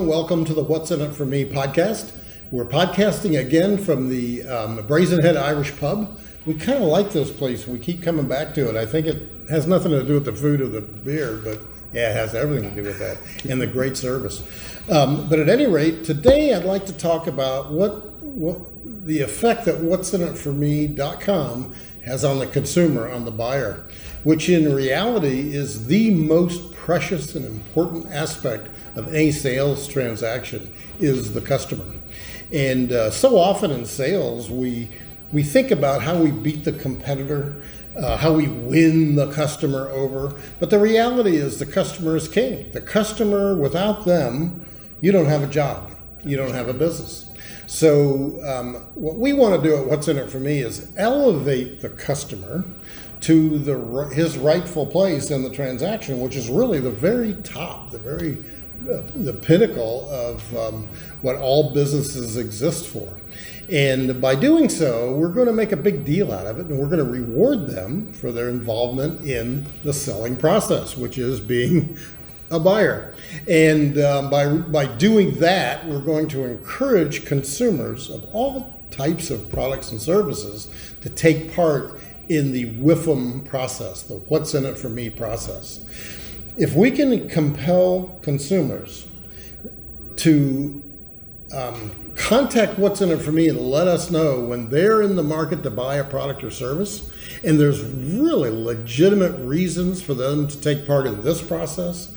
everyone. Welcome to the What's in It for Me podcast. We're podcasting again from the Brazenhead Irish Pub. We kind of like this place. We keep coming back to it. I think it has nothing to do with the food or the beer, but yeah, it has everything to do with that and the great service. But at any rate, today I'd like to talk about what the effect that what'sinitforme.com has on the consumer, on the buyer, which in reality is the most precious and important aspect of any sales transaction is the customer. And so often in sales, we think about how we beat the competitor, how we win the customer over. But the reality is the customer is king. The customer, without them, you don't have a job. You don't have a business. So what we want to do at What's in It for Me is elevate the customer to his rightful place in the transaction, which is really the very top, the pinnacle of what all businesses exist for. And by doing so, we're going to make a big deal out of it, and we're going to reward them for their involvement in the selling process, which is being a buyer. And by doing that, we're going to encourage consumers of all types of products and services to take part in the WIFM process, the What's in It for Me process. If we can compel consumers to contact What's in It for Me and let us know when they're in the market to buy a product or service, and there's really legitimate reasons for them to take part in this process,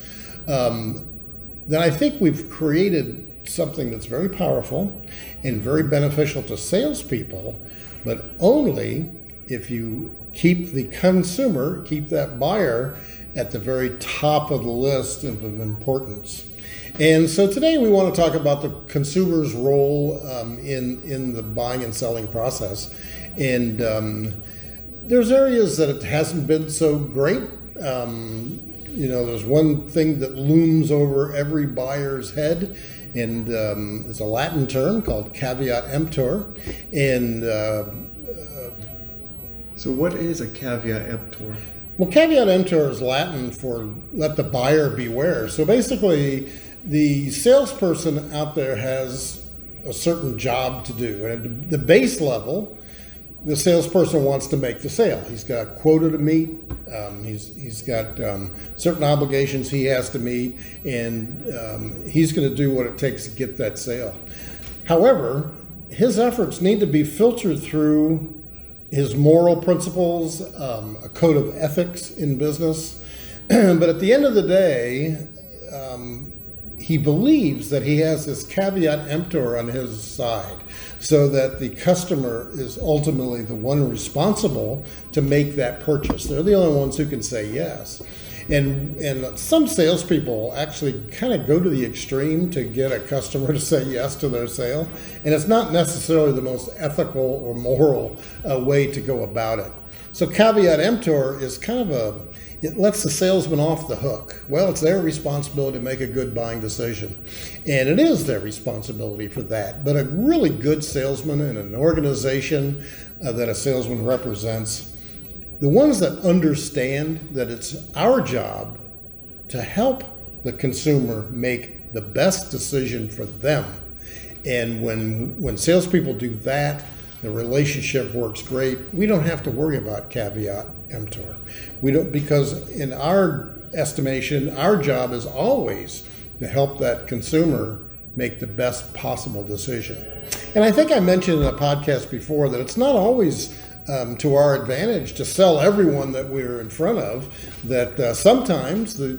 then I think we've created something that's very powerful and very beneficial to salespeople, but only if you keep the consumer, keep that buyer at the very top of the list of importance. And so today we want to talk about the consumer's role in the buying and selling process. And there's areas that it hasn't been so great. There's one thing that looms over every buyer's head, and it's a Latin term called caveat emptor. And so what is a caveat emptor? Well, caveat emptor is Latin for let the buyer beware. So basically, the salesperson out there has a certain job to do. And at the base level, the salesperson wants to make the sale. He's got a quota to meet. He's got certain obligations he has to meet, and he's going to do what it takes to get that sale. However, his efforts need to be filtered through his moral principles, a code of ethics in business. But at the end of the day, he believes that he has this caveat emptor on his side, so that the customer is ultimately the one responsible to make that purchase. They're the only ones who can say yes. And some salespeople actually kind of go to the extreme to get a customer to say yes to their sale. And it's not necessarily the most ethical or moral way to go about it. So caveat emptor is kind of it lets the salesman off the hook. Well, it's their responsibility to make a good buying decision. And it is their responsibility for that. But a really good salesman in an organization that a salesman represents, the ones that understand that it's our job to help the consumer make the best decision for them. And when salespeople do that, the relationship works great. We don't have to worry about caveat emptor. We don't, because in our estimation, our job is always to help that consumer make the best possible decision. And I think I mentioned in a podcast before that it's not always to our advantage to sell everyone that we're in front of, that sometimes the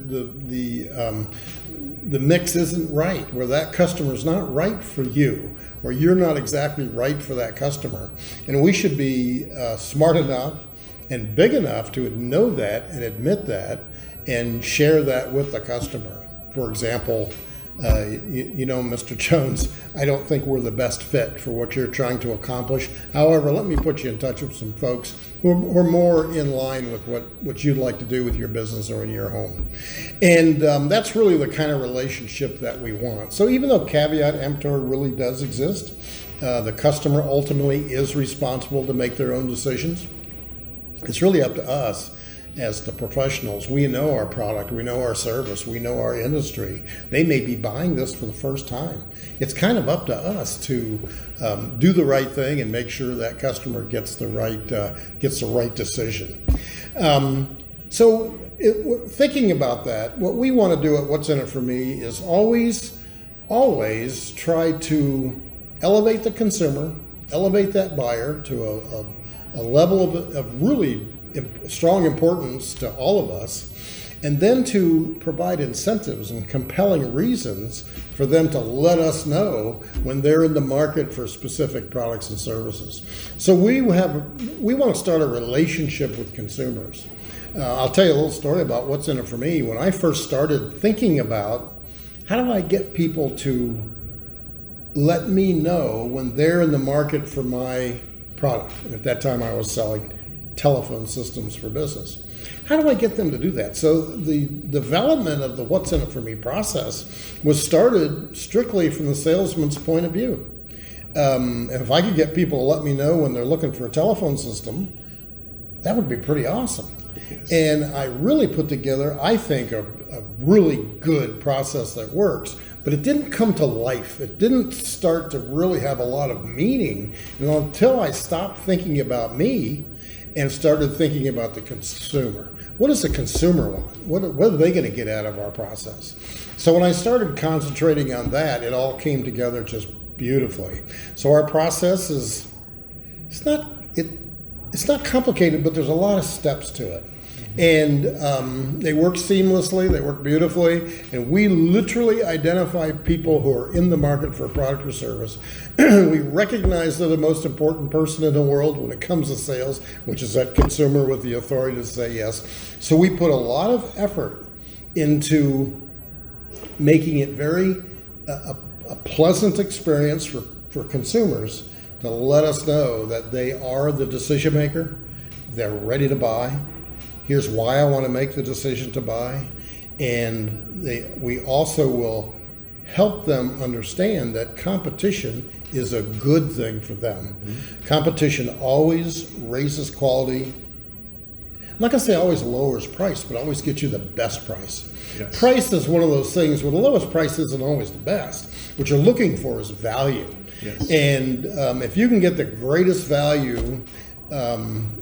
mix isn't right, where that customer's not right for you, or you're not exactly right for that customer. And we should be smart enough and big enough to know that and admit that and share that with the customer. For example, Mr. Jones, I don't think we're the best fit for what you're trying to accomplish. However, let me put you in touch with some folks who are more in line with what you'd like to do with your business or in your home. And that's really the kind of relationship that we want. So even though caveat emptor really does exist, the customer ultimately is responsible to make their own decisions. It's really up to us as the professionals. We know our product, we know our service, we know our industry. They may be buying this for the first time. It's kind of up to us to do the right thing and make sure that customer gets the right decision. Thinking about that, what we want to do at What's In It For Me is always try to elevate the consumer, elevate that buyer to a level of really strong importance to all of us, and then to provide incentives and compelling reasons for them to let us know when they're in the market for specific products and services. So we want to start a relationship with consumers. I'll tell you a little story about What's In It For Me. When I first started thinking about how do I get people to let me know when they're in the market for my product, and at that time I was selling telephone systems for business. How do I get them to do that? So the development of the What's In It For Me process was started strictly from the salesman's point of view. And if I could get people to let me know when they're looking for a telephone system, that would be pretty awesome. Yes. And I really put together, I think, a really good process that works, but it didn't come to life. It didn't start to really have a lot of meaning until I stopped thinking about me and started thinking about the consumer. What does the consumer want? What are they going to get out of our process? So when I started concentrating on that, it all came together just beautifully. So our process is, it's not complicated, but there's a lot of steps to it. And they work seamlessly, they work beautifully, and we literally identify people who are in the market for a product or service. We recognize they're the most important person in the world when it comes to sales, which is that consumer with the authority to say yes. So we put a lot of effort into making it a pleasant experience for consumers to let us know that they are the decision maker, they're ready to buy. Here's why I want to make the decision to buy. And we also will help them understand that competition is a good thing for them. Mm-hmm. Competition always raises quality. I'm not going to say always lowers price, but always gets you the best price. Yes. Price is one of those things where the lowest price isn't always the best. What you're looking for is value. Yes. And if you can get the greatest value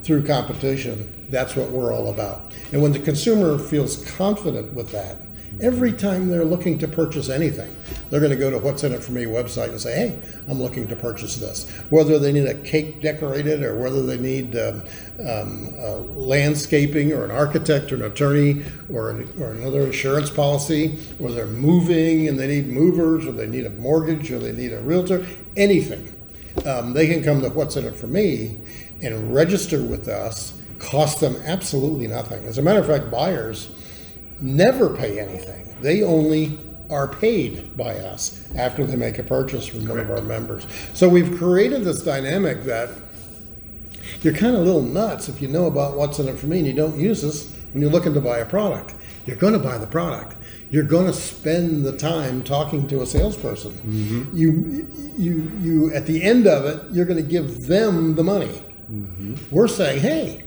through competition, that's what we're all about. And when the consumer feels confident with that, every time they're looking to purchase anything, they're going to go to What's In It For Me website and say, hey, I'm looking to purchase this. Whether they need a cake decorated or whether they need landscaping or an architect or an attorney or another insurance policy, or they're moving and they need movers, or they need a mortgage, or they need a realtor, anything. They can come to What's In It For Me and register with us. Cost them absolutely nothing. As a matter of fact, buyers never pay anything. They only are paid by us after they make a purchase from one of our members. So we've created this dynamic that you're kind of a little nuts if you know about What's In It For Me and you don't use this when you're looking to buy a product. You're going to buy the product. You're going to spend the time talking to a salesperson. Mm-hmm. You at the end of it, you're going to give them the money. Mm-hmm. We're saying, hey,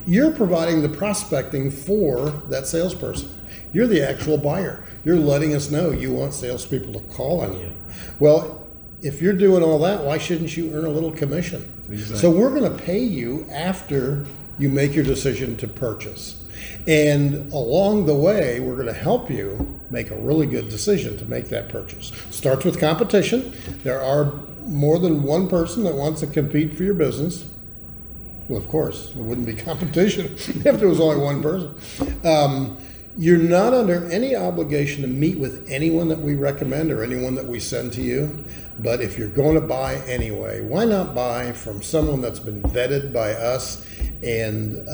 you're providing the prospecting for that salesperson. You're the actual buyer. You're letting us know you want salespeople to call on you. Well, if you're doing all that, why shouldn't you earn a little commission? Exactly. So we're going to pay you after you make your decision to purchase. And along the way, we're going to help you make a really good decision to make that purchase. Starts with competition. There are more than one person that wants to compete for your business. Well, of course, it wouldn't be competition if there was only one person. You're not under any obligation to meet with anyone that we recommend or anyone that we send to you. But if you're going to buy anyway, why not buy from someone that's been vetted by us, and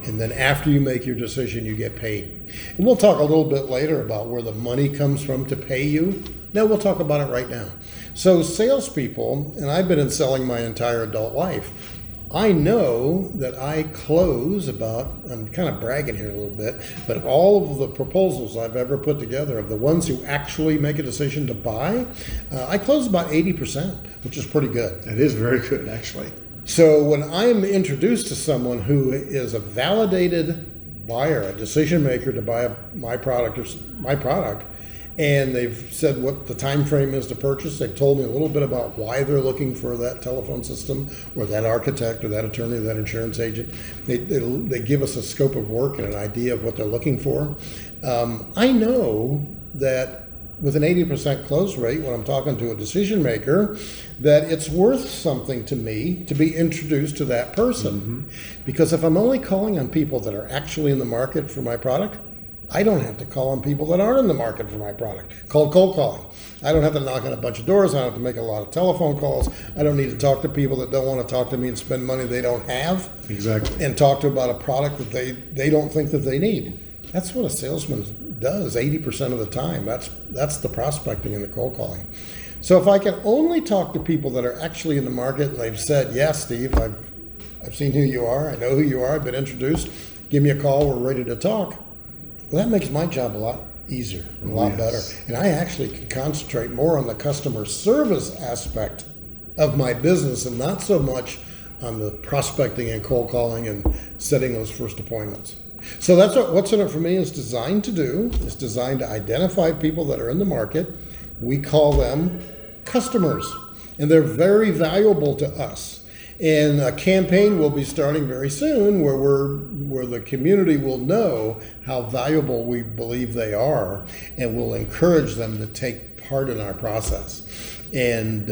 then after you make your decision, you get paid. And we'll talk a little bit later about where the money comes from to pay you. No, we'll talk about it right now. So salespeople, and I've been in selling my entire adult life, I know that I close about, I'm kind of bragging here a little bit, but all of the proposals I've ever put together of the ones who actually make a decision to buy, I close about 80%, which is pretty good. That is very good, actually. So when I'm introduced to someone who is a validated buyer, a decision maker to buy my product, and they've said what the time frame is to purchase, they've told me a little bit about why they're looking for that telephone system or that architect or that attorney or that insurance agent. They give us a scope of work and an idea of what they're looking for. I know that with an 80% close rate, when I'm talking to a decision maker, that it's worth something to me to be introduced to that person. Because if I'm only calling on people that are actually in the market for my product, I don't have to call on people that aren't in the market for my product. Cold calling. I don't have to knock on a bunch of doors. I don't have to make a lot of telephone calls. I don't need to talk to people that don't want to talk to me and spend money they don't have. Exactly. And talk to about a product that they don't think that they need. That's what a salesman does 80% of the time. That's the prospecting and the cold calling. So if I can only talk to people that are actually in the market and they've said, yes, Steve, I've seen who you are. I know who you are. I've been introduced. Give me a call. We're ready to talk. Well, that makes my job a lot easier and a lot better. And I actually can concentrate more on the customer service aspect of my business and not so much on the prospecting and cold calling and setting those first appointments. So that's what What's In It For Me is designed to do. It's designed to identify people that are in the market. We call them customers, and they're very valuable to us. And a campaign will be starting very soon where the community will know how valuable we believe they are, and we'll encourage them to take part in our process. And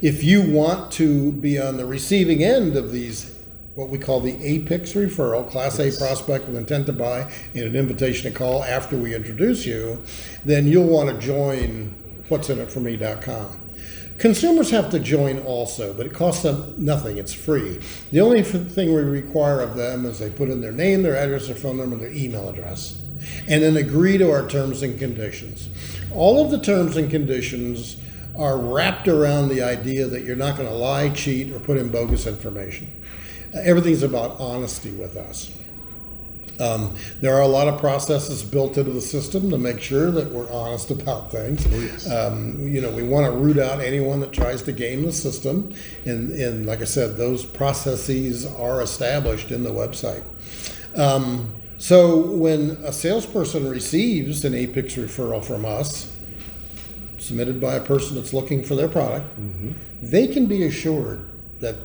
if you want to be on the receiving end of these, what we call the APIX referral, Class A prospect with intent to buy, and an invitation to call after we introduce you, then you'll want to join what'sinitforme.com. Consumers have to join also, but it costs them nothing. It's free. The only thing we require of them is they put in their name, their address, their phone number, their email address, and then agree to our terms and conditions. All of the terms and conditions are wrapped around the idea that you're not going to lie, cheat, or put in bogus information. Everything's about honesty with us. There are a lot of processes built into the system to make sure that we're honest about things. We want to root out anyone that tries to game the system. And like I said, those processes are established in the website. So when a salesperson receives an APIX referral from us, submitted by a person that's looking for their product, they can be assured that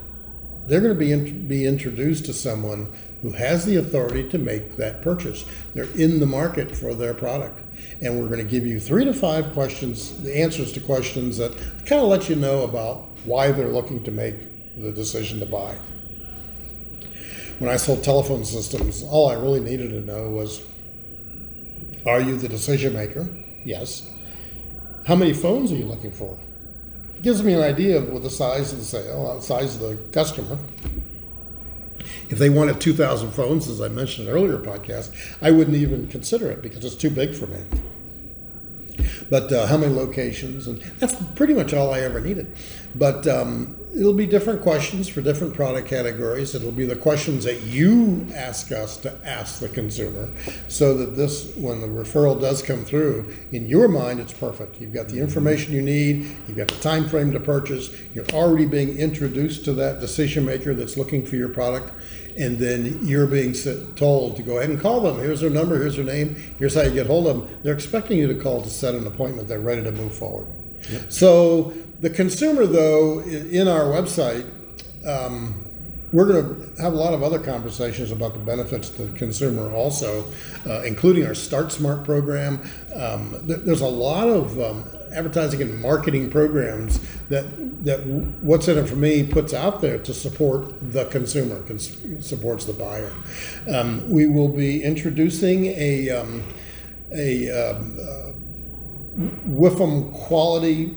they're going to be introduced to someone who has the authority to make that purchase. They're in the market for their product. And we're going to give you 3 to 5 questions, the answers to questions that kind of let you know about why they're looking to make the decision to buy. When I sold telephone systems, all I really needed to know was, are you the decision maker? Yes. How many phones are you looking for? It gives me an idea of what the size of the sale, the size of the customer. If they wanted 2,000 phones, as I mentioned in an earlier podcast, I wouldn't even consider it because it's too big for me. But how many locations? And that's pretty much all I ever needed. But it'll be different questions for different product categories. It'll be the questions that you ask us to ask the consumer, so that when the referral does come through, in your mind, it's perfect. You've got the information you need. You've got the time frame to purchase. You're already being introduced to that decision maker that's looking for your product. And then you're being told to go ahead and call them. Here's their number, here's their name, here's how you get hold of them. They're expecting you to call to set an appointment. They're ready to move forward. Yep. So the consumer, though, in our website, we're going to have a lot of other conversations about the benefits to the consumer also, including our Start Smart program. There's a lot of advertising and marketing programs that What's In It For Me puts out there to support the consumer, supports the buyer. We will be introducing a WIFM quality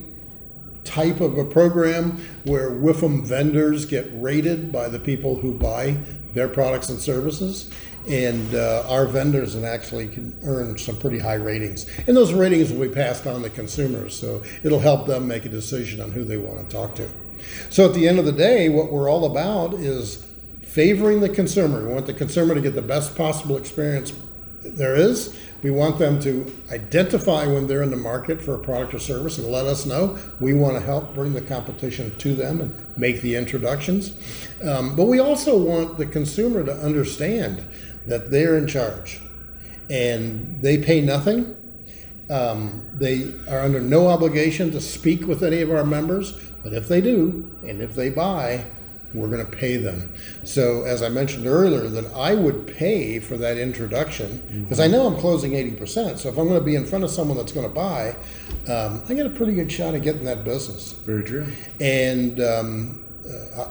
type of a program where WIFM vendors get rated by the people who buy their products and services. And our vendors actually can earn some pretty high ratings. And those ratings will be passed on to consumers, so it'll help them make a decision on who they want to talk to. So at the end of the day, what we're all about is favoring the consumer. We want the consumer to get the best possible experience there is We want them to identify when they're in the market for a product or service and let us know. We want to help bring the competition to them and make the introductions. But we also want the consumer to understand that they're in charge and they pay nothing. They are under no obligation to speak with any of our members, but if they do, and if they buy, we're going to pay them. So as I mentioned earlier, that I would pay for that introduction because I know I'm closing 80%. So if I'm going to be in front of someone that's going to buy, I get a pretty good shot at getting that business. Very true. And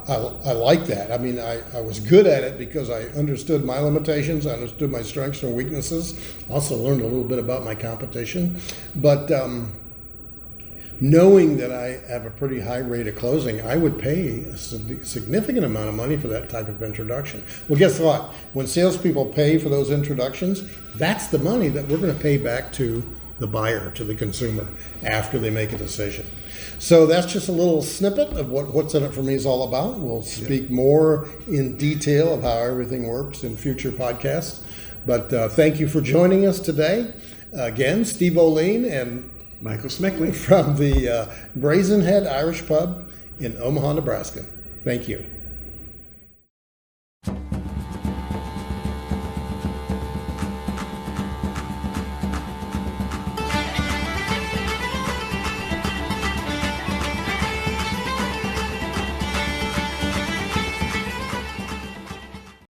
I like that. I mean, I was good at it because I understood my limitations, I understood my strengths and weaknesses. Also learned a little bit about my competition. But knowing that I have a pretty high rate of closing, I would pay a significant amount of money for that type of introduction. Well, guess what? When salespeople pay for those introductions, that's the money that we're going to pay back to the buyer, to the consumer, after they make a decision. So that's just a little snippet of what What's in It For Me is all about. We'll speak more in detail of how everything works in future podcasts. But thank you for joining us today. Again, Steve O'Lean and Michael Smickley from the Brazen Head Irish Pub in Omaha, Nebraska. Thank you.